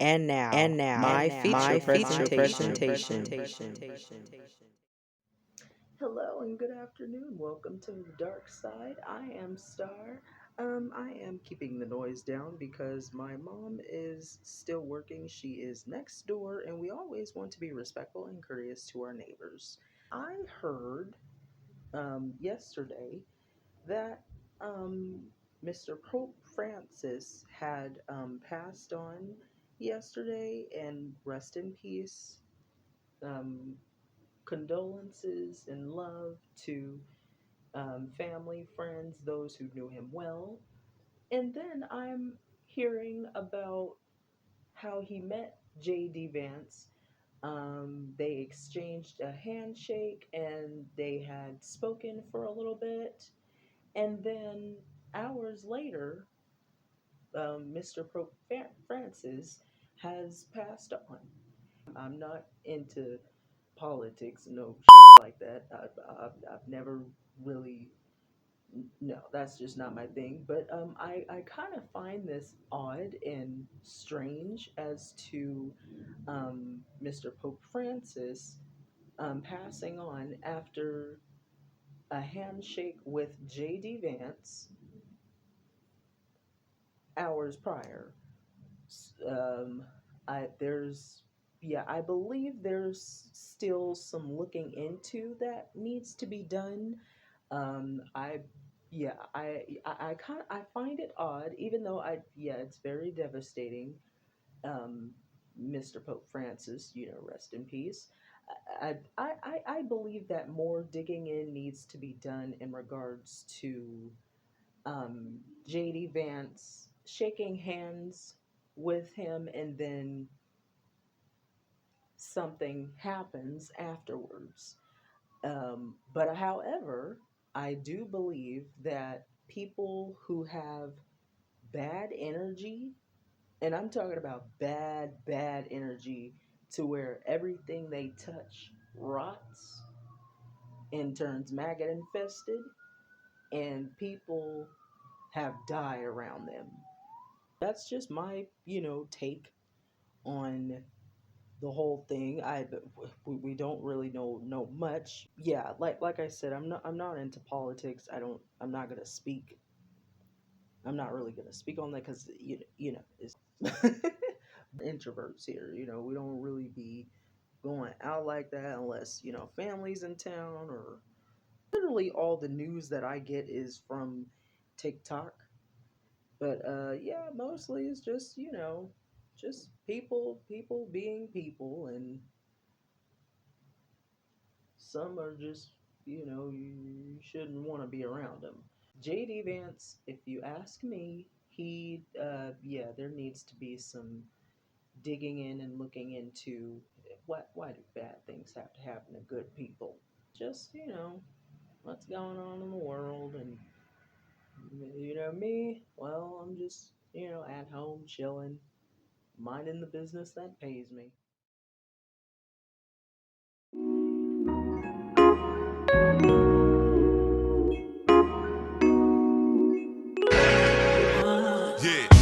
And now, my feature presentation. Hello and good afternoon. Welcome to the dark side. I am Star. I am keeping the noise down because my mom is still working. She is next door, and we always want to be respectful and courteous to our neighbors. I heard yesterday that Mr. Pope Francis had passed on yesterday, and rest in peace. Um, Condolences and love to family, friends, those who knew him well. And then I'm hearing about how he met J.D. Vance. They exchanged a handshake and they had spoken for a little bit. And then hours later, Mr. Francis has passed on. I'm not into politics, no shit like that. I've never really, no, that's just not my thing. But I kind of find this odd and strange as to Mr. Pope Francis passing on after a handshake with J.D. Vance hours prior. Um, I believe there's still some looking into that needs to be done. I, yeah, I find it odd, even though it's very devastating. Um, Mr. Pope Francis, rest in peace. I believe that more digging in needs to be done in regards to JD Vance shaking hands with him and then something happens afterwards. But however, I do believe that people who have bad energy, and I'm talking about bad energy to where everything they touch rots and turns maggot infested, and people have die around them. That's just my, take on the whole thing. We don't really know much. Yeah, like I said, I'm not into politics. I'm not gonna speak. I'm not really gonna speak on that because it's introverts here. We don't really be going out like that unless families in town, or literally all the news that I get is from TikTok. But yeah, mostly it's just just people being people, and some are just you shouldn't want to be around them. JD Vance, if you ask me, he there needs to be some digging in and looking into why do bad things have to happen to good people. Just what's going on in the world. And me, well, I'm just at home chilling, minding the business that pays me. Yeah.